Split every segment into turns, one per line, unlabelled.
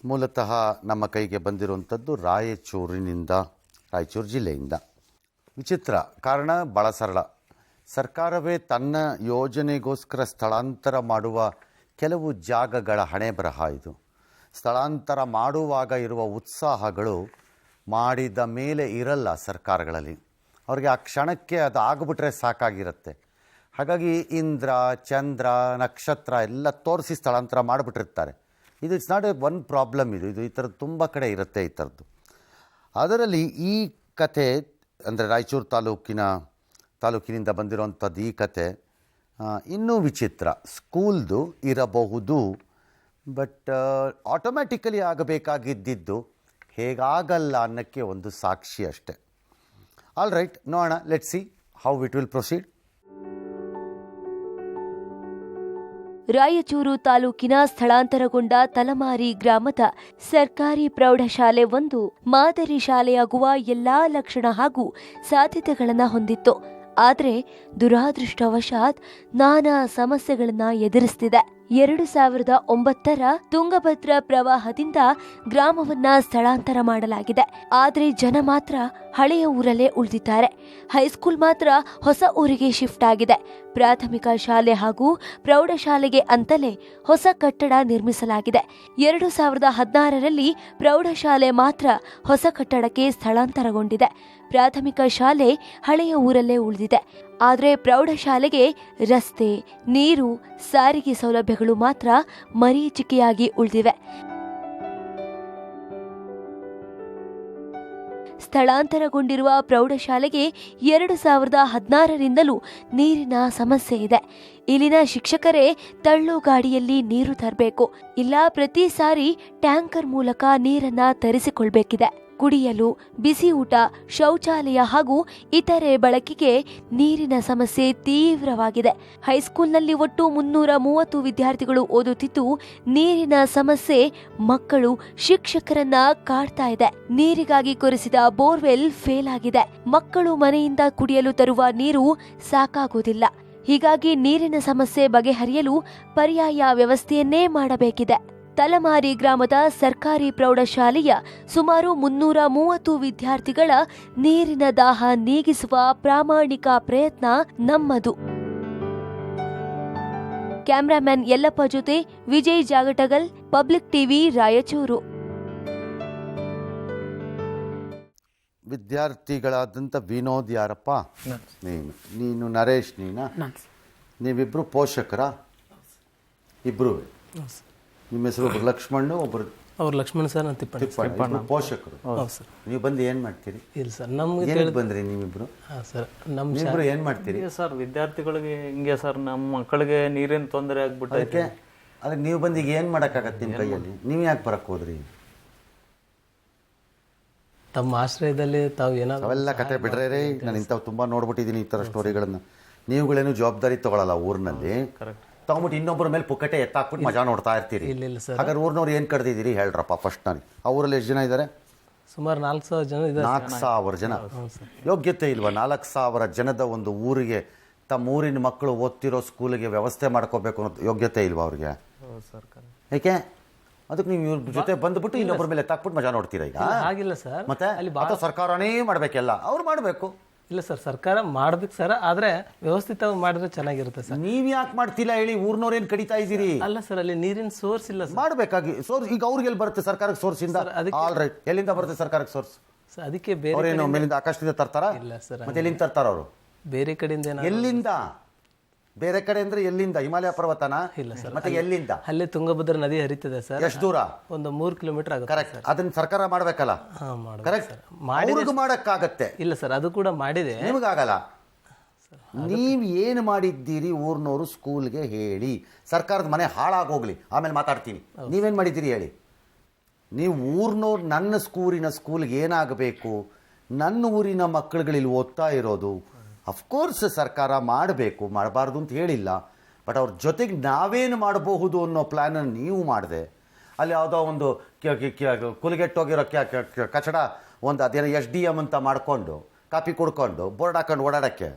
ಮೂಲತಃ ನಮ್ಮ ಕೈಗೆ ಬಂದಿರುವಂಥದ್ದು ರಾಯಚೂರು ಜಿಲ್ಲೆಯಿಂದ. ವಿಚಿತ್ರ ಕಾರಣ ಭಾಳ ಸರಳ. ಸರ್ಕಾರವೇ ತನ್ನ ಯೋಜನೆಗೋಸ್ಕರ ಸ್ಥಳಾಂತರ ಮಾಡುವ ಕೆಲವು ಜಾಗಗಳ ಹಣೆ ಬರಹ ಇದು. ಸ್ಥಳಾಂತರ ಮಾಡುವಾಗ ಇರುವ ಉತ್ಸಾಹಗಳು ಮಾಡಿದ ಮೇಲೆ ಇರಲ್ಲ ಸರ್ಕಾರಗಳಲ್ಲಿ. ಅವ್ರಿಗೆ ಆ ಕ್ಷಣಕ್ಕೆ ಅದು ಆಗಿಬಿಟ್ರೆ ಸಾಕಾಗಿರುತ್ತೆ. ಹಾಗಾಗಿ ಇಂದ್ರ, ಚಂದ್ರ, ನಕ್ಷತ್ರ ಎಲ್ಲ ತೋರಿಸಿ ಸ್ಥಳಾಂತರ ಮಾಡಿಬಿಟ್ಟಿರ್ತಾರೆ. ಇದು it's not A one problem. ಇದು ಈ ಥರದ್ದು ತುಂಬ ಕಡೆ ಇರುತ್ತೆ ಈ ಥರದ್ದು. ಅದರಲ್ಲಿ ಈ ಕತೆ ಅಂದರೆ ರಾಯಚೂರು ತಾಲೂಕಿನಿಂದ ಬಂದಿರೋವಂಥದ್ದು ಈ ಕತೆ ಇನ್ನೂ ವಿಚಿತ್ರ. ಸ್ಕೂಲ್ದು ಇರಬಹುದು, ಬಟ್ ಆಟೋಮ್ಯಾಟಿಕಲಿ ಆಗಬೇಕಾಗಿದ್ದಿದ್ದು ಹೇಗಾಗಲ್ಲ ಅನ್ನೋಕ್ಕೆ ಒಂದು ಸಾಕ್ಷಿ ಅಷ್ಟೆ. ಆಲ್ ರೈಟ್, ನೋಡೋಣ, let's see how it will proceed.
Raichur ತಾಲೂಕಿನ ಸ್ಥಳಾಂತರಗೊಂಡ ತಲಮಾರಿ ಗ್ರಾಮದ ಸರ್ಕಾರಿ ಪ್ರೌಢಶಾಲೆ ಒಂದು ಮಾದರಿ ಶಾಲೆಯಾಗುವ ಎಲ್ಲಾ ಲಕ್ಷಣ ಹಾಗೂ ಸಾಧ್ಯತೆಗಳನ್ನು ಹೊಂದಿತ್ತು. ಆದರೆ ದುರಾದೃಷ್ಟವಶಾತ್ ನಾನಾ ಸಮಸ್ಯೆಗಳನ್ನ ಎದುರಿಸುತ್ತಿದೆ. 2009 ತುಂಗಭದ್ರಾ ಪ್ರವಾಹದಿಂದ ಗ್ರಾಮವನ್ನ ಸ್ಥಳಾಂತರ ಮಾಡಲಾಗಿದೆ. ಆದರೆ ಜನ ಮಾತ್ರ ಹಳೆಯ ಊರಲ್ಲೇ ಉಳಿದಿದ್ದಾರೆ. ಹೈಸ್ಕೂಲ್ ಮಾತ್ರ ಹೊಸ ಊರಿಗೆ ಶಿಫ್ಟ್ ಆಗಿದೆ. ಪ್ರಾಥಮಿಕ ಶಾಲೆ ಹಾಗೂ ಪ್ರೌಢಶಾಲೆಗೆ ಅಂತಲೇ ಹೊಸ ಕಟ್ಟಡ ನಿರ್ಮಿಸಲಾಗಿದೆ. 2016ರಲ್ಲಿ ಪ್ರೌಢಶಾಲೆ ಮಾತ್ರ ಹೊಸ ಕಟ್ಟಡಕ್ಕೆ ಸ್ಥಳಾಂತರಗೊಂಡಿದೆ. ಪ್ರಾಥಮಿಕ ಶಾಲೆ ಹಳೆಯ ಊರಲ್ಲೇ ಉಳಿದಿದೆ. ಆದರೆ ಪ್ರೌಢಶಾಲೆಗೆ ರಸ್ತೆ, ನೀರು, ಸಾರಿಗೆ ಸೌಲಭ್ಯಗಳು ಮಾತ್ರ ಮರೀಚಿಕೆಯಾಗಿ ಉಳಿದಿವೆ. ಸ್ಥಳಾಂತರಗೊಂಡಿರುವ ಪ್ರೌಢಶಾಲೆಗೆ 2016ರಿಂದಲೂ ನೀರಿನ ಸಮಸ್ಯೆ ಇದೆ. ಇಲ್ಲಿನ ಶಿಕ್ಷಕರೇ ತಳ್ಳು ಗಾಡಿಯಲ್ಲಿ ನೀರು ತರಬೇಕು, ಇಲ್ಲ ಪ್ರತಿ ಸಾರಿ ಟ್ಯಾಂಕರ್ ಮೂಲಕ ನೀರನ್ನ ತರಿಸಿಕೊಳ್ಬೇಕಿದೆ. ಕುಡಿಯಲು, ಬಿಸಿ ಊಟ, ಶೌಚಾಲಯ ಹಾಗೂ ಇತರೆ ಬಳಕೆಗೆ ನೀರಿನ ಸಮಸ್ಯೆ ತೀವ್ರವಾಗಿದೆ. ಹೈಸ್ಕೂಲ್ನಲ್ಲಿ ಒಟ್ಟು 330 ವಿದ್ಯಾರ್ಥಿಗಳು ಓದುತ್ತಿದ್ದು, ನೀರಿನ ಸಮಸ್ಯೆ ಮಕ್ಕಳು, ಶಿಕ್ಷಕರನ್ನ ಕಾಡ್ತಾ ಇದೆ. ನೀರಿಗಾಗಿ ಕೊರೆಸಿದ ಬೋರ್ವೆಲ್ ಫೇಲ್ ಆಗಿದೆ. ಮಕ್ಕಳು ಮನೆಯಿಂದ ಕುಡಿಯಲು ತರುವ ನೀರು ಸಾಕಾಗೋದಿಲ್ಲ. ಹೀಗಾಗಿ ನೀರಿನ ಸಮಸ್ಯೆ ಬಗೆಹರಿಯಲು ಪರ್ಯಾಯ ವ್ಯವಸ್ಥೆಯನ್ನೇ ಮಾಡಬೇಕಿದೆ. ತಲಮಾರಿ ಗ್ರಾಮದ ಸರ್ಕಾರಿ ಪ್ರೌಢಶಾಲೆಯ ಸುಮಾರು 330 ವಿದ್ಯಾರ್ಥಿಗಳ ನೀರಿನ ದಾಹ ನೀಗಿಸುವ ಪ್ರಾಮಾಣಿಕ ಪ್ರಯತ್ನ ನಮ್ಮದು. ಕ್ಯಾಮರಾಮನ್ ಯಲ್ಲಪ್ಪ ಜೊತೆ ವಿಜಯ್ ಜಾಗಟಗಲ್, ಪಬ್ಲಿಕ್ ಟಿವಿ, ರಾಯಚೂರು.
ವಿದ್ಯಾರ್ಥಿಗಳಾದಂಥ ವಿನೋದ್ ಯಾರಪ್ಪ? ನೀನು ನರೇಶ್, ನೀವಿಬ್ಬರು ಪೋಷಕರ? ಇಬ್ಬರು. ನಿಮ್ಮ ಹೆಸರು ಒಬ್ರು ಲಕ್ಷ್ಮಣ್,
ಅವ್ರು ಲಕ್ಷ್ಮಣ್ ಸರ್, ನಾನು ತಿಪ್ಪಣ್ಣ.
ಪೋಷಕರು ನೀವು ಬಂದು ಏನ್ ಮಾಡ್ತೀರಿ?
ಇಲ್ಲ ಸರ್, ನಮ್ಗೆ
ಬಂದ್ರಿ ನೀವಿಬ್ರು?
ಸರ್,
ನೀವಿಬ್ರು ಏನ್ ಮಾಡ್ತೀರಿ
ಸರ್? ವಿದ್ಯಾರ್ಥಿಗಳಿಗೆ ಹಿಂಗೆ ಸರ್, ನಮ್ಮ ಮಕ್ಕಳಿಗೆ ನೀರಿನ ತೊಂದರೆ ಆಗ್ಬಿಟ್ಟೈತೆ.
ಅದಕ್ಕೆ ನೀವು ಬಂದು ಈಗ ಏನ್ ಮಾಡಕ್ಕಾಗತ್ತೆ ನಿಮ್ಮ ಕೈಯಲ್ಲಿ? ನೀವು ಯಾಕೆ ಬರಕ್ ಹೋದ್ರಿ?
ತಮ್ಮ ಆಶ್ರಯದಲ್ಲಿ ತಾವು ಏನಾದ್ರು
ಅವೆಲ್ಲ ಕತೆ ಬಿಡ್ರೆ ರೀ. ನಾನು ಇಂಥವು ತುಂಬಾ ನೋಡ್ಬಿಟ್ಟಿದ್ದೀನಿ ಈ ತರ ಸ್ಟೋರಿಗಳನ್ನ. ನೀವುಗಳೇನು ಜವಾಬ್ದಾರಿ ತಗೊಳಲ್ಲ ಊರಿನಲ್ಲಿ. ತಗೊಂಬಿಟ್ಟು ಇನ್ನೊಬ್ಬರ ಮೇಲೆ ಪುಕ್ಕಟೆ ಎತ್ತಾಕ್ಬಿಟ್ಟು ಮಜಾ ನೋಡ್ತಾ ಇರ್ತೀರಿ. ಹಾಗಾದ್ರೆ ಊರ್ನವ್ರು ಏನ್ ಕಡ್ದಿದ್ದೀರಿ ಹೇಳ್ರಪ್ಪ ಫಸ್ಟ್. ನಾನು ಆ ಊರಲ್ಲಿ ಎಷ್ಟು ಜನ ಇದ್ದಾರೆ?
ಸುಮಾರು 4,000 ಜನ ಇದ್ದಾರೆ.
4,000 ಜನ. ಯೋಗ್ಯತೆ ಇಲ್ವಾ 4,000 ಜನದ ಒಂದು ಊರಿಗೆ? ತಮ್ಮ ಊರಿನ ಮಕ್ಕಳು ಓದ್ತಿರೋ ಸ್ಕೂಲಿಗೆ ವ್ಯವಸ್ಥೆ ಮಾಡ್ಕೋಬೇಕು ಅನ್ನೋ ಯೋಗ್ಯತೆ ಇಲ್ವಾ ಅವ್ರಿಗೆ? ಏಕೆ? ಅದಕ್ಕೆ ನೀವು ಇವ್ರ ಜೊತೆ ಬಂದ್ಬಿಟ್ಟು ಇನ್ನೊಬ್ಬರ ಮೇಲೆ ಎತ್ತಾಕ್ಬಿಟ್ಟು ಮಜಾ ನೋಡ್ತೀರಾ ಈಗ?
ಆಗಿಲ್ಲ ಸರ್.
ಮತ್ತೆ ಸರ್ಕಾರನೇ ಮಾಡ್ಬೇಕೆಲ್ಲ, ಅವ್ರು ಮಾಡ್ಬೇಕು.
ಇಲ್ಲ ಸರ್, ಸರ್ಕಾರ ಮಾಡ್ಬೇಕು ಸರ್, ಆದ್ರೆ ವ್ಯವಸ್ಥಿತವಾಗಿ ಮಾಡಿದ್ರೆ ಚೆನ್ನಾಗಿರುತ್ತೆ ಸರ್.
ನೀವ್ ಯಾಕೆ ಮಾಡ್ತಿಲ್ಲ ಹೇಳಿ? ಊರ್ನವ್ರೇನ್ ಕಡಿತಾ ಇದ್ದೀರಿ?
ಅಲ್ಲ ಸರ್, ಅಲ್ಲಿ ನೀರಿನ ಸೋರ್ಸ್ ಇಲ್ಲ.
ಮಾಡ್ಬೇಕಾಗಿ ಸೋರ್ಸ್ ಈಗ ಅವ್ರಿಗೆ ಎಲ್ಲಿ ಬರುತ್ತೆ? ಸರ್ಕಾರಕ್ಕೆ ಸೋರ್ಸ್ ಇಂದ. ಆಲ್ ರೈಟ್, ಎಲ್ಲಿಂದ ಬರುತ್ತೆ ಸರ್ಕಾರಕ್ಕೆ ಸೋರ್ಸ್?
ಅದಕ್ಕೆ ಬೇರೆ
ಅವ್ರೇನು ಮೇಲಿಂದ ಆಕಾಶದಿಂದ ತರ್ತಾರ?
ಇಲ್ಲ ಸರ್.
ಮತ್ತೆ ಎಲ್ಲಿಂದ ತರ್ತಾರ ಅವರು?
ಬೇರೆ ಕಡೆಯಿಂದ.
ಎಲ್ಲಿಂದ? ಬೇರೆ ಕಡೆ ಅಂದ್ರೆ ಎಲ್ಲಿಂದ? ಹಿಮಾಲಯ ಪರ್ವತನ?
ಇಲ್ಲ ಸರ್.
ಮತ್ತೆ ಎಲ್ಲಿಂದ?
ಅಲ್ಲೇ ತುಂಗಭದ್ರಾ ನದಿ ಹರಿತದೆ ಸರ್.
ಎಷ್ಟು ದೂರ?
ಒಂದು 3 ಕಿಲೋಮೀಟರ್ ಆಗುತ್ತೆ.
ಕರೆಕ್ಟ್. ಅದನ್ನ ಸರ್ಕಾರ ಮಾಡ್ಬೇಕಲ್ಲ? ಕರೆಕ್ಟ್. ಅವ್ರಿಗೂ ಮಾಡಕ್ಕಾಗತ್ತೆ.
ಇಲ್ಲ ಸರ್, ಅದು ಕೂಡ ಮಾಡಿದೆ.
ನಿಮಗಾಗಲ್ಲ. ನೀವ್ ಏನು ಮಾಡಿದ್ದೀರಿ? ಊರ್ನವರು ಸ್ಕೂಲ್ಗೆ ಹೇಳಿ. ಸರ್ಕಾರದ ಮನೆ ಹಾಳಾಗೋಗ್ಲಿ, ಆಮೇಲೆ ಮಾತಾಡ್ತೀನಿ. ನೀವೇನ್ ಮಾಡಿದ್ದೀರಿ ಹೇಳಿ? ನೀವು ಊರ್ನವ್ರು ನನ್ನ ಸ್ಕೂಲ್ಗೆ ಏನಾಗಬೇಕು, ನನ್ನ ಊರಿನ ಮಕ್ಕಳುಗಳು ಇಲ್ಲಿ ಓದ್ತಾ ಇರೋದು, ಅಫ್ಕೋರ್ಸ್ ಸರ್ಕಾರ ಮಾಡಬೇಕು, ಮಾಡಬಾರ್ದು ಅಂತ ಹೇಳಿಲ್ಲ. ಬಟ್ ಅವ್ರ ಜೊತೆಗೆ ನಾವೇನು ಮಾಡಬಹುದು ಅನ್ನೋ ಪ್ಲ್ಯಾನನ್ನು ನೀವು ಮಾಡಿದೆ. ಅಲ್ಲಿ ಯಾವುದೋ ಒಂದು ಕುಲಿಗೆಟ್ಟೋಗಿರೋ ಕಚಡ ಒಂದು ಅದೇನೋ SDM ಅಂತ ಮಾಡಿಕೊಂಡು ಕಾಪಿ ಕುಡ್ಕೊಂಡು ಬೋರ್ಡ್ ಹಾಕೊಂಡು ಓಡಾಡಕ್ಕೆ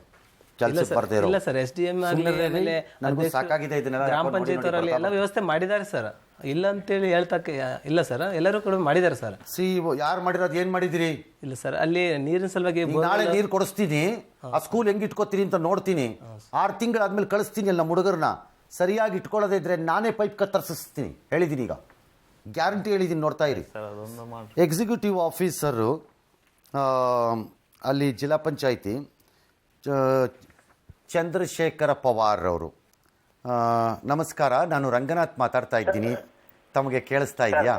ಕೆಲಸ ಬರ್ದೇ ಇರೋ.
ಇಲ್ಲ ಸರ್, SDM
ನನಗೂ ಸಾಕಾಗಿದೆ ಇದನ್ನೆಲ್ಲ.
ಗ್ರಾಮ ಪಂಚಾಯತ್ ಅವರಲ್ಲಿ ಎಲ್ಲ ವ್ಯವಸ್ಥೆ ಮಾಡಿದ್ದಾರೆ ಸರ್. ಇಲ್ಲ ಅಂತೇಳಿ ಹೇಳ್ತಕ್ಕೆ ಇಲ್ಲ ಸರ್, ಎಲ್ಲರೂ ಕೂಡ ಮಾಡಿದ್ದಾರೆ ಸರ್.
ಸಿ ಯಾರು ಮಾಡಿರೋದು, ಏನು ಮಾಡಿದಿರಿ?
ಇಲ್ಲ ಸರ್, ಅಲ್ಲಿ ನೀರಿನ ಸಲುವಾಗಿ
ಈಗ ನಾಳೆ ನೀರು ಕೊಡಿಸ್ತೀನಿ, ಆ ಸ್ಕೂಲ್ ಹೆಂಗೆ ಇಟ್ಕೋತೀನಿ ಅಂತ ನೋಡ್ತೀನಿ. 6 ತಿಂಗಳಾದ್ಮೇಲೆ ಕಳಿಸ್ತೀನಿ ಅಲ್ಲ ನಮ್ಮ ಹುಡುಗರನ್ನ. ಸರಿಯಾಗಿ ಇಟ್ಕೊಳ್ಳೋದೇ ಇದ್ರೆ ನಾನೇ ಪೈಪ್ ಕತ್ತರಿಸ್ತೀನಿ, ಹೇಳಿದ್ದೀನಿ. ಈಗ ಗ್ಯಾರಂಟಿ ಹೇಳಿದ್ದೀನಿ, ನೋಡ್ತಾ ಇರಿ. ಎಕ್ಸಿಕ್ಯೂಟಿವ್ ಆಫೀಸರು ಅಲ್ಲಿ ಜಿಲ್ಲಾ ಪಂಚಾಯಿತಿ ಚಂದ್ರಶೇಖರ ಪವಾರ್ ಅವರು. ನಮಸ್ಕಾರ, ನಾನು ರಂಗನಾಥ್ ಮಾತಾಡ್ತಾ ಇದ್ದೀನಿ. ತಮಗೆ ಕೇಳಿಸ್ತಾ ಇದೆಯಾ?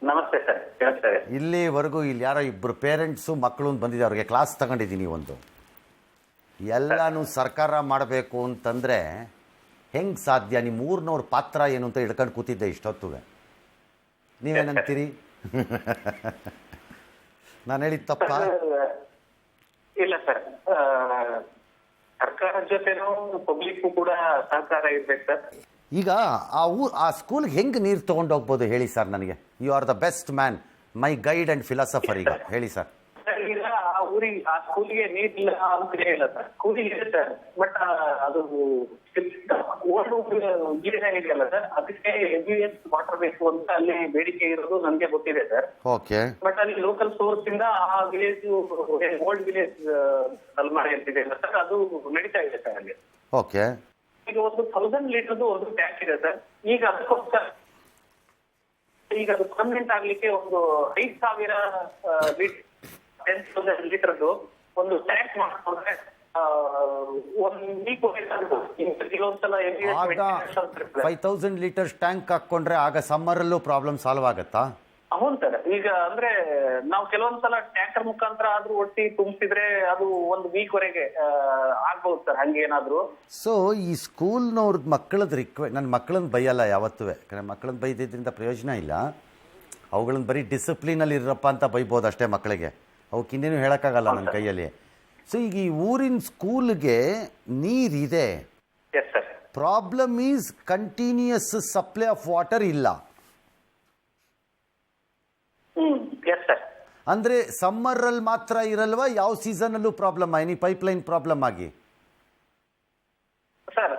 ನಮಸ್ತೆ ಸರ್, ಕೇಳಿಸ್ತಾ ಇದೆ.
ಇಲ್ಲಿವರೆಗೂ ಇಲ್ಲಿ ಯಾರೋ ಇಬ್ಬರು ಪೇರೆಂಟ್ಸು ಮಕ್ಕಳು ಬಂದಿದೆ, ಅವ್ರಿಗೆ ಕ್ಲಾಸ್ ತಗೊಂಡಿದ್ದೀನಿ. ಒಂದು ಎಲ್ಲನೂ ಸರ್ಕಾರ ಮಾಡಬೇಕು ಅಂತಂದರೆ ಹೆಂಗೆ ಸಾಧ್ಯ? ನಿಮ್ಮ ಊರಿನವ್ರ ಪಾತ್ರ ಏನು ಅಂತ ಹಿಡ್ಕೊಂಡು ಕೂತಿದ್ದೆ ಇಷ್ಟೊತ್ತು. ನೀವೇನಂತೀರಿ? ನಾನು ಹೇಳಿದ ತಪ್ಪ?
ಇಲ್ಲ ಸರ್, ಸರ್ಕಾರದ ಜೊತೆನೂ ಪಬ್ಲಿಕ್ ಕೂಡ ಸಹಕಾರ ಇರ್ಬೇಕು ಸರ್.
ಈಗ ಆ ಸ್ಕೂಲ್ಗೆ ಹೆಂಗೆ ನೀರು ತೊಗೊಂಡು ಹೋಗ್ಬೋದು ಹೇಳಿ ಸರ್ ನನಗೆ. You are the best man, my guide and philosopher. ಈಗ ಹೇಳಿ ಸರ್.
ಈಗ ಆ ಊರಿಗೆ, ಆ ಸ್ಕೂಲ್ಗೆ ನೀರಿಲ್ಲ ಅಂತ ಇಲ್ಲ ಸರ್. ಸ್ಕೂಲಿಗೆ ಇದೆ ಸರ್, ಬಟ್ ಅದು ಓಲ್ಡ್ ಇದೆಯಲ್ಲ ಸರ್, ಅದಕ್ಕೆ HVS ವಾಟರ್ ಬೇಕು ಅಂತ ಅಲ್ಲಿ ಬೇಡಿಕೆ ಇರೋದು ನನಗೆ ಗೊತ್ತಿದೆ ಸರ್.
ಓಕೆ.
ಬಟ್ ಅಲ್ಲಿ ಲೋಕಲ್ ಸೋರ್ಸ್ ಇಂದ ಆ ವಿಲೇಜ್, ಓಲ್ಡ್ ವಿಲೇಜ್ ಸಲ್ಮಾಡಿ ಅಂತಿದೆ ಸರ್, ಅದು ನಡೀತಾ ಇದೆ ಸರ್ ಅಲ್ಲಿ.
ಓಕೆ.
ಈಗ ಒಂದು 1000 ಲೀಟರ್ದು ಒಂದು ಟ್ಯಾಂಕ್ ಇದೆ ಸರ್. ಈಗ ಅದಕ್ಕೋಸ್ಕರ ಈಗ ಅದು ಪರ್ಮನೆಂಟ್ ಆಗ್ಲಿಕ್ಕೆ ಒಂದು 5000 ಲೀಟರ್ 10,000 ಲೀಟರ್ದು ಒಂದು ಟ್ಯಾಂಕ್ ಮಾಡ್ಕೊಂಡ್ರೆ ಒಂದು ವೀಕ್ ಕೆಲವೊಂದ್ಸಲ
ಆಗ 5000 ಲೀಟರ್ಸ್ ಟ್ಯಾಂಕ್ ಹಾಕ್ಕೊಂಡ್ರೆ ಆಗ ಸಮ್ಮರಲ್ಲೂ ಪ್ರಾಬ್ಲಮ್ ಸಾಲ್ವ್ ಆಗುತ್ತಾ?
ಹೌದು ಸರ್. ಈಗ ಅಂದ್ರೆ ನಾವು ಕೆಲವೊಂದ್ಸಲ ಟ್ಯಾಂಕರ್ ಮುಖಾಂತರ ಆದ್ರೂ ಒಟ್ಟಿ ತುಂಬಿಸಿದ್ರೆ ಅದು ಒಂದು ವೀಕ್ ವರೆಗೆ ಆಗ್ಬಹುದು ಸರ್, ಹಂಗೇನಾದ್ರು.
ಸೊ ಈ ಸ್ಕೂಲ್ನವ್ರದ್ದು ಮಕ್ಕಳದ್ದು ನನ್ನ ಮಕ್ಕಳನ್ನ ಬೈಯಲ್ಲ ಯಾವತ್ತೂ, ಯಾಕಂದರೆ ಮಕ್ಕಳನ್ನ ಬೈದಿದ್ದರಿಂದ ಪ್ರಯೋಜನ ಇಲ್ಲ. ಅವುಗಳನ್ನ ಬರೀ ಡಿಸಿಪ್ಲಿನಲ್ಲಿ ಇರಪ್ಪ ಅಂತ ಬೈಬೋದು ಅಷ್ಟೇ ಮಕ್ಕಳಿಗೆ, ಅವಕ್ಕೆ ಇನ್ನೇನು ಹೇಳೋಕ್ಕಾಗಲ್ಲ ನನ್ನ ಕೈಯಲ್ಲಿ. ಸೊ ಈಗ ಈ ಊರಿನ ಸ್ಕೂಲ್ಗೆ ನೀರಿದೆ, problem is continuous supply of water ಇಲ್ಲ. ಅಂದರೆ ಸಮ್ಮರಲ್ಲಿ ಮಾತ್ರ ಇರಲ್ವಾ, ಯಾವ ಸೀಸನಲ್ಲೂ ಪ್ರಾಬ್ಲಮ್ ಎನಿ ಪೈಪ್ಲೈನ್ ಪ್ರಾಬ್ಲಮ್ ಆಗಿ?
ಸರ್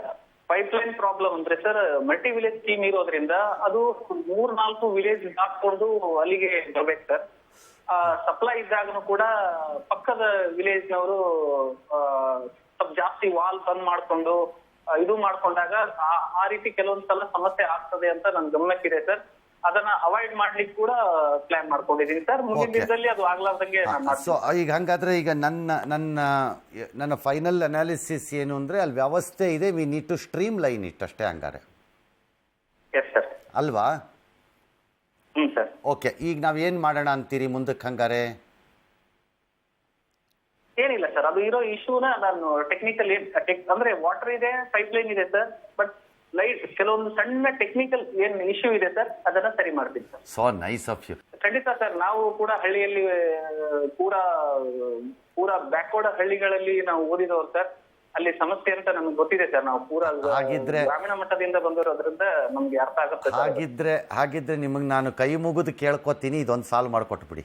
ಪೈಪ್ಲೈನ್ ಪ್ರಾಬ್ಲಮ್ ಅಂದ್ರೆ ಸರ್, ಮಲ್ಟಿ ವಿಲೇಜ್ ಸ್ಕೀಮ್ ಇರೋದ್ರಿಂದ ಅದು 3-4 ವಿಲೇಜ್ ಹಾಕೊಂಡು ಅಲ್ಲಿಗೆ ಬರ್ಬೇಕು ಸರ್. ಸಪ್ಲೈ ಇದ್ದಾಗನು ಕೂಡ ಪಕ್ಕದ ವಿಲೇಜ್ನವರು ಸ್ವಲ್ಪ ಜಾಸ್ತಿ ವಾಲ್ ಬಂದ್ ಮಾಡ್ಕೊಂಡು ಇದು ಮಾಡ್ಕೊಂಡಾಗ ಆ ರೀತಿ ಕೆಲವೊಂದ್ಸಲ ಸಮಸ್ಯೆ ಆಗ್ತದೆ ಅಂತ ನನ್ ಗಮನಕ್ಕಿದೆ ಸರ್. ಅದನ್ನ ಅವಾಯ್ಡ್ ಮಾಡ್ಲಿಕ್ಕೆ ಕೂಡ ಪ್ಲಾನ್ ಮಾಡ್ಕೊಂಡಿದ್ದೀನಿ ಸರ್. ಮುಂದಿನ ದಿನದಲ್ಲಿ ಅದು ಆಗ್ಲಾರ್ದಂಗೆ.
ಸೊ ಈಗ ಹಂಗಾದ್ರೆ ಈಗ ನನ್ನ ಫೈನಲ್ ಅನಾಲಿಸಿಸ್ ಏನು ಅಂದ್ರೆ ಅಲ್ಲಿ ವ್ಯವಸ್ಥೆ ಇದೆ, we need to streamline it ಅಷ್ಟೇ ಹಂಗಾರೆ.
Yes sir.
ಅಲ್ವಾ?
ಸರ್.
ಓಕೆ, ಈಗ ನಾವ್ ಏನ್ ಮಾಡೋಣ ಅಂತೀರಿ ಮುಂದಕ್ಕೆ ಹಂಗಾರೆ?
ಏನಿಲ್ಲ ಸರ್, ಅದು ಇರೋ ಇಶ್ಯೂನ ನಾನು ಟೆಕ್ನಿಕಲ್ ಅಂದ್ರೆ ವಾಟರ್ ಇದೆ, ಪೈಪ್ಲೈನ್ ಇದೆ ಸರ್, ಬಟ್ ಲೈಟ್ ಕೆಲವೊಂದು ಸಣ್ಣ ಟೆಕ್ನಿಕಲ್ ಏನ್ ಇಶ್ಯೂ ಇದೆ ಸರ್, ಅದನ್ನ ಸರಿ ಮಾಡ್ತೀನಿ sir.
So nice of you.
ಖಂಡಿತ ಸರ್. ನಾವು ಕೂಡ ಹಳ್ಳಿಯಲ್ಲಿ ಪೂರಾ ಬ್ಯಾಕ್ವರ್ಡ್ ಹಳ್ಳಿಗಳಲ್ಲಿ ನಾವು ಓದಿದವರು ಸರ್. ಅಲ್ಲಿ ಸಮಸ್ಯೆ ಅಂತ ನಮ್ಗೆ ಗೊತ್ತಿದೆ ಸರ್. ನಾವು ಪೂರಾ ಗ್ರಾಮೀಣ ಮಟ್ಟದಿಂದ ಬಂದಿರೋದ್ರಿಂದ ನಮ್ಗೆ ಅರ್ಥ ಆಗುತ್ತೆ.
ಹಾಗಿದ್ರೆ ನಿಮಗೆ ನಾನು ಕೈ ಮುಗಿದು ಕೇಳ್ಕೊತೀನಿ, ಇದೊಂದು ಸಾಲ್ವ್ ಮಾಡಿಕೊಟ್ಬಿಡಿ.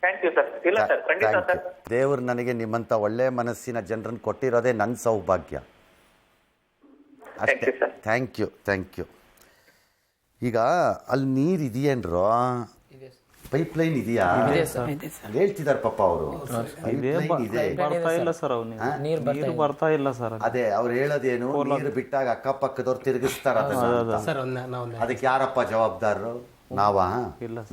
Thank you sir. ಇಲ್ಲ ಸರ್, ಖಂಡಿತ ಸರ್.
ದೇವ್ರು ನನಗೆ ನಿಮ್ಮಂತ ಒಳ್ಳೆ ಮನಸ್ಸಿನ ಜನರನ್ನು ಕೊಟ್ಟಿರೋದೇ ನನ್ನ ಸೌಭಾಗ್ಯ ಅಷ್ಟೇ. Thank you. ಈಗ ಅಲ್ಲಿ ನೀರು ಇದೆಯೇನ್ರೋ? ಪೈಪ್ಲೈನ್ ಇದೆಯಾ? ಹೇಳ್ತಿದಾರೆ ಪಾಪ ಅವರು.
ಬರ್ತಾ ಇಲ್ಲ ಸರ್, ನೀರು ಬರ್ತಾ ಇಲ್ಲ ಸರ್.
ಅದೇ ಅವ್ರು ಹೇಳೋದೇನು, ನೀರು ಬಿಟ್ಟಾಗ ಅಕ್ಕಪಕ್ಕದವ್ರು ತಿರುಗಿಸ್ತಾರ, ಅದಕ್ಕೆ ಯಾರಪ್ಪ ಜವಾಬ್ದಾರರು? ನಾವಾ?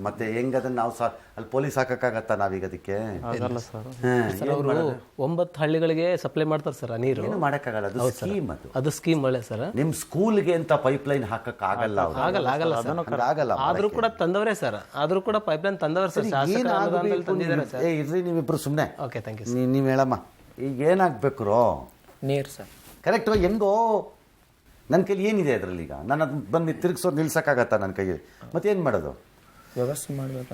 ಮತ್ತೆ ಹೆಂಗದನ್ನ ನಾವು ಅಲ್ಲಿ ಪೊಲೀಸ್ ಹಾಕಕ್ಕಾಗತ್ತಾ ನಾವೀಗ ಅದಕ್ಕೆ?
ಅವರು 9 ಹಳ್ಳಿಗಳಿಗೆ ಸಪ್ಲೈ ಮಾಡ್ತಾರೆ ಸರ್ ನೀರು.
ಏನು ಮಾಡಕ್ಕಾಗಲ್ಲ, ಅದು ಸ್ಕೀಮ್.
ಅದು ಸ್ಕೀಮ್ ಒಳ್ಳೆ ಸರ್.
ನಿಮ್ ಸ್ಕೂಲ್ಗೆ ಅಂತ ಪೈಪ್ಲೈನ್ ಹಾಕಕ್ ಆಗಲ್ಲ.
ಆದ್ರೂ ಕೂಡ ತಂದವರೇ ಸರ್, ಆದ್ರೂ ಕೂಡ ಪೈಪ್ಲೈನ್ ತಂದವರೇ ಸರ್.
ಇರ್ರಿ ನೀವಿಬ್ರು ಸುಮ್ನೆ.
Okay, thank you.
ನೀವ್ ಹೇಳಮ್ಮ, ಈಗ ಏನಾಗ್ಬೇಕು?
ನೀರು ಸರ್.
ಕರೆಕ್ಟ್. ಹೆಂಗೋ ನನ್ನ ಕೈಲಿ ಏನಿದೆ ಅದರಲ್ಲಿ? ಈಗ ನಾನು ಅದು ಬಂದು ತಿರುಗಿಸೋದು ನಿಲ್ಸಕ್ಕಾಗತ್ತಾ ನನ್ನ ಕೈಗೆ? ಮತ್ತೇನು ಮಾಡೋದು?
ವ್ಯವಸ್ಥೆ ಮಾಡಬೇಕು.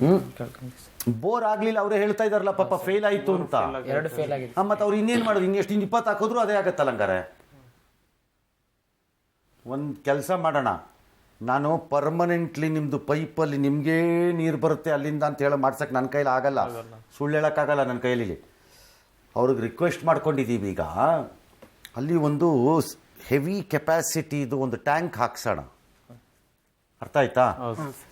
ಬೋರ್ ಆಗ್ಲಿಲ್ಲ, ಅವರೇ ಹೇಳ್ತಾ ಇದಾರಲ್ಲ ಪಾಪ, ಫೇಲ್ ಆಯ್ತು ಅಂತ.
2 ಫೇಲ್ ಆಗಿದೆ.
ಮತ್ತೆ ಅವ್ರು ಇನ್ನೇನು ಮಾಡೋದು? ಇನ್ನೆಷ್ಟು 20 ಹಾಕಿದ್ರು ಅದೇ ಆಗತ್ತಲ್ಲ ಹಂಗಾರೆ. ಒಂದು ಕೆಲಸ ಮಾಡೋಣ, ನಾನು ಪರ್ಮನೆಂಟ್ಲಿ ನಿಮ್ಮದು ಪೈಪಲ್ಲಿ ನಿಮಗೆ ನೀರು ಬರುತ್ತೆ ಅಲ್ಲಿಂದ ಅಂತ ಹೇಳಿ ಮಾಡ್ಸಕ್ಕೆ ನನ್ನ ಕೈಲಿ ಆಗಲ್ಲ. ಸುಳ್ಳು ಹೇಳೋಕ್ಕಾಗಲ್ಲ ನನ್ನ ಕೈಲಿ. ಅವ್ರಿಗೆ ರಿಕ್ವೆಸ್ಟ್ ಮಾಡ್ಕೊಂಡಿದ್ದೀವಿ. ಈಗ ಅಲ್ಲಿ ಒಂದು ಹೆವಿ ಕೆಪಾಸಿಟಿದು ಒಂದು ಟ್ಯಾಂಕ್ ಹಾಕ್ಸೋಣ. ಅರ್ಥ ಆಯ್ತಾ?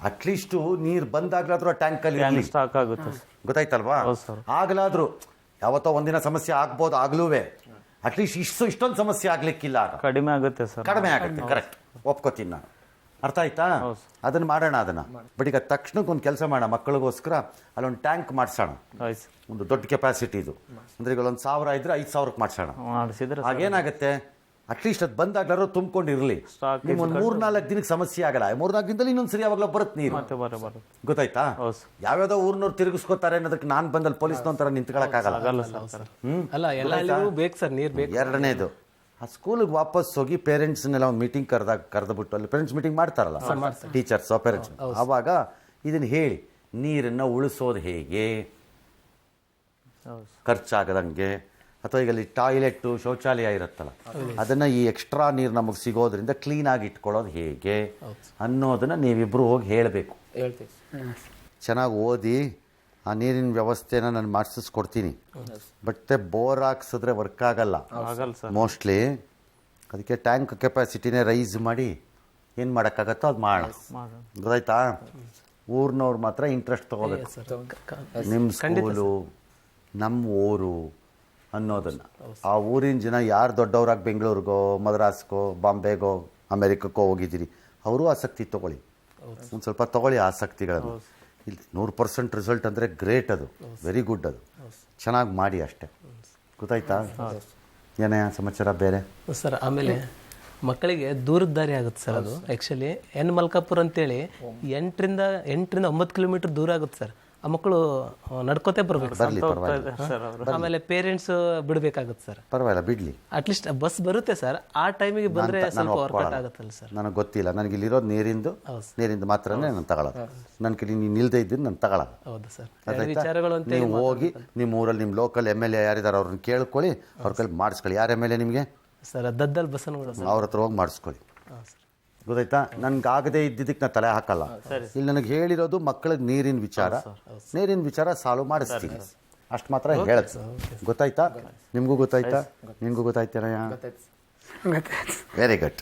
ಅಟ್ಲೀಸ್ಟ್ ನೀರು ಬಂದಾಗ್ಲಾದ್ರೂ ಆ ಟ್ಯಾಂಕಲ್ಲಿ ಇರಲಿ,
ಸ್ಟಾಕ್ ಆಗುತ್ತೆ ಸರ್.
ಗೊತ್ತಾಯ್ತಲ್ವಾ? ಆಗ್ಲಾದ್ರೂ ಯಾವತ್ತೋ ಒಂದಿನ ಸಮಸ್ಯೆ ಆಗ್ಬೋದು, ಆಗ್ಲೂವೆ ಅಟ್ಲೀಸ್ಟ್ ಇಷ್ಟೊಂದು ಸಮಸ್ಯೆ ಆಗ್ಲಿಕ್ಕಿಲ್ಲ,
ಕಡಿಮೆ ಆಗುತ್ತೆ ಸರ್.
ಕಡಿಮೆ ಆಗುತ್ತೆ. ಕರೆಕ್ಟ್, ಒಪ್ಕೋತೀನಿ ನಾನು. ಅರ್ಥ ಆಯ್ತಾ? ಅದನ್ನ ಮಾಡೋಣ ಅದನ್ನ. ಬಟ್ ಈಗ ತಕ್ಷಣಕ್ಕೆ ಒಂದು ಕೆಲಸ ಮಾಡೋಣ, ಮಕ್ಕಳಿಗೋಸ್ಕರ ಅಲ್ಲೊಂದು ಟ್ಯಾಂಕ್ ಮಾಡಿಸೋಣ,
ಆಯ್ತು ಸರ್.
ಒಂದು ದೊಡ್ಡ ಕೆಪಾಸಿಟಿ ಇದು. ಅಂದ್ರೆ ಈಗ 1,000 ಇದ್ರೆ 5,000ಕ್ಕೆ ಮಾಡಿಸೋಣ.
ಮಾಡಿಸಿದ್ರೆ
ಆಗೇನಾಗುತ್ತೆ, ಅಟ್ಲೀಸ್ಟ್ ಅದು ಬಂದಾಗ್ಲಾರು ತುಂಬಿಕೊಂಡಿರಲಿ.
Stock
ನಿಮ್ಗೆ ಒಂದು 3-4 ದಿನಕ್ಕೆ ಸಮಸ್ಯೆ ಆಗಲ್ಲ. 3-4 ದಿನದಲ್ಲಿ ಇನ್ನೊಂದ್ಸರಿ ಯಾವಾಗಲೂ ಬರುತ್ತೆ ನೀರು.
ಮತ್ತೆ ಬರುತ್ತೆ.
ಗೊತ್ತಾಯ್ತಾ?
ಹೌದು.
ಯಾವ್ಯಾವ್ದೋ ಊರ್ನವ್ರು ತಿರುಗಿಸ್ಕೋತಾರೆ ಅನ್ನೋದಕ್ಕೆ ನಾನು ಬಂದಲ್ಲಿ ಪೊಲೀಸ್ನಂತರ ನಿಂತ್ಕೊಳಕ್ಕಾಗಲ್ಲ.
ಆಗಲ್ಲ ಸರ್.
ಅಲ್ಲ ಎಲ್ಲ ಹಳ್ಳಿಗೂ ಬೇಕು ಸರ್, ನೀರು ಬೇಕು.
ಎರಡನೇದು, ಆ ಸ್ಕೂಲಿಗೆ ವಾಪಸ್ ಹೋಗಿ ಪೇರೆಂಟ್ಸ್ನೆಲ್ಲ ಒಂದು ಮೀಟಿಂಗ್ ಕರೆದ್ಬಿಟ್ಟು, ಅಲ್ಲಿ ಪೇರೆಂಟ್ಸ್ ಮೀಟಿಂಗ್ ಮಾಡ್ತಾರಲ್ಲ ಟೀಚರ್ಸ್ ಪೇರೆಂಟ್ಸ್, ಆವಾಗ ಇದನ್ನು ಹೇಳಿ ನೀರನ್ನು ಉಳಿಸೋದು ಹೇಗೆ, ಖರ್ಚಾಗದಂಗೆ, ಅಥವಾ ಈಗ ಅಲ್ಲಿ ಟಾಯ್ಲೆಟ್ಟು ಶೌಚಾಲಯ ಇರುತ್ತಲ್ಲ ಅದನ್ನು ಈ ಎಕ್ಸ್ಟ್ರಾ ನೀರು ನಮಗೆ ಸಿಗೋದ್ರಿಂದ ಕ್ಲೀನಾಗಿ ಇಟ್ಕೊಳ್ಳೋದು ಹೇಗೆ ಅನ್ನೋದನ್ನು ನೀವಿಬ್ಬರು ಹೋಗಿ ಹೇಳಬೇಕು.
ಹೇಳ್ತೀವಿ.
ಚೆನ್ನಾಗಿ ಓದಿ ಆ ನೀರಿನ ವ್ಯವಸ್ಥೆನ ನಾನು ಮಾಡಿಸ್ಕೊಡ್ತೀನಿ. ಬಟ್ ಬೋರ್ ಹಾಕ್ಸಿದ್ರೆ ವರ್ಕ್ ಆಗಲ್ಲ ಮೋಸ್ಟ್ಲಿ. ಅದಕ್ಕೆ ಟ್ಯಾಂಕ್ ಕೆಪಾಸಿಟಿನೇ ರೈಸ್ ಮಾಡಿ ಏನು ಮಾಡೋಕ್ಕಾಗತ್ತೋ ಅದು ಮಾಡೋಣ. ಗೊತ್ತಾಯ್ತಾ? ಊರಿನವ್ರು ಮಾತ್ರ ಇಂಟ್ರೆಸ್ಟ್ ತೊಗೋಬೇಕು, ನಿಮ್ಮ ಸ್ಕೂಲು ನಮ್ಮ ಊರು ಅನ್ನೋದನ್ನು. ಆ ಊರಿನ ಜನ ಯಾರು ದೊಡ್ಡವರಾಗಿ ಬೆಂಗಳೂರಿಗೋ ಮದ್ರಾಸ್ಗೋ ಬಾಂಬೆಗೋ ಅಮೆರಿಕಕ್ಕೋ ಹೋಗಿದ್ದೀರಿ, ಅವರು ಆಸಕ್ತಿ ತೊಗೊಳ್ಳಿ, ಒಂದು ಸ್ವಲ್ಪ ತೊಗೊಳ್ಳಿ ಆಸಕ್ತಿಗಳನ್ನು. ಇಲ್ಲಿ 100% ರಿಸಲ್ಟ್ ಅಂದರೆ ಗ್ರೇಟ್, ಅದು ವೆರಿ ಗುಡ್, ಅದು ಚೆನ್ನಾಗಿ ಮಾಡಿ ಅಷ್ಟೇ. ಗೊತ್ತಾಯ್ತಾ? ಏನೇ ಸಮಾಚಾರ ಬೇರೆ
ಸರ್? ಆಮೇಲೆ ಮಕ್ಕಳಿಗೆ ದೂರದ ದಾರಿ ಆಗುತ್ತೆ ಸರ್ ಅದು. ಆ್ಯಕ್ಚುಲಿ ಎನ್ ಮಲ್ಕಾಪುರ ಅಂತೇಳಿ 8ರಿಂದ 9 ಕಿಲೋಮೀಟರ್ ದೂರ ಆಗುತ್ತೆ ಸರ್. ಆ ಮಕ್ಕಳು ನಡ್ಕೋತೆ ಬರ್ಬೇಕು. ಆಮೇಲೆ ಪೇರೆಂಟ್ಸ್ ಬಿಡ್ಬೇಕಾಗುತ್ತೆ ಸರ್.
ಪರವಾಗಿಲ್ಲ, ಬಿಡ್ಲಿ.
ಅಟ್ಲೀಸ್ಟ್ ಬಸ್ ಬರುತ್ತೆ ಸರ್, ಆ ಟೈಮಿಗೆ ಬಂದ್ರೆ ಸ್ವಲ್ಪ ವರ್ಕೌಟ್ ಆಗುತ್ತಲ್ಲ ಸರ್.
ನನಗೆ ಗೊತ್ತಿಲ್ಲ, ನನಗೆ ಇಲ್ಲಿರೋದು ನೀರಿಂದು ಮಾತ್ರನೇ ನಾನು ತಗೊಳ್ಳೋದು. ನನ್ನ ಕಡೆ ನೀನು ನಿಲ್ದೇ ಇದ್ದೀನಿ ನಾನು ತಗೊಳ್ಳೋದು.
ಹೌದು ಸರ್. ವಿಚಾರಗಳು ಅಂತ
ನೀವು ಹೋಗಿ ನಿಮ್ಮ ಊರಲ್ಲಿ ನಿಮ್ಮ ಲೋಕಲ್ MLA ಯಾರಿದ್ದಾರೆ ಅವ್ರನ್ನ ಕೇಳ್ಕೊಳ್ಳಿ, ಅವ್ರ ಕೈಲಿ ಮಾಡಿಸ್ಕೊಳ್ಳಿ. ಯಾರು MLA ನಿಮಗೆ?
Sir Daddal Basanagouda sir.
ಅವ್ರ ಹತ್ರ ಹೋಗಿ ಮಾಡಿಸ್ಕೊಳ್ಳಿ. ಗೊತ್ತಾಯ್ತಾ? ನನ್ಗೆ ಆಗದೆ ಇದ್ದಿದ್ದಕ್ಕೆ ನಾನು ತಲೆ ಹಾಕಲ್ಲ. ಇಲ್ಲಿ ನನಗೆ ಹೇಳಿರೋದು ಮಕ್ಕಳಿಗೆ ನೀರಿನ ವಿಚಾರ ಸಾಲ್ವ್ ಮಾಡಿಸ್ತೀನಿ, ಅಷ್ಟು ಮಾತ್ರ ಹೇಳುತ್ತೆ. ಗೊತ್ತಾಯ್ತಾ? ನಿಮಗೂ ಗೊತ್ತಾಯ್ತಾ? ನಿಮಗೂ ಗೊತ್ತಾಯ್ತೇನಯ್ಯ? Very good.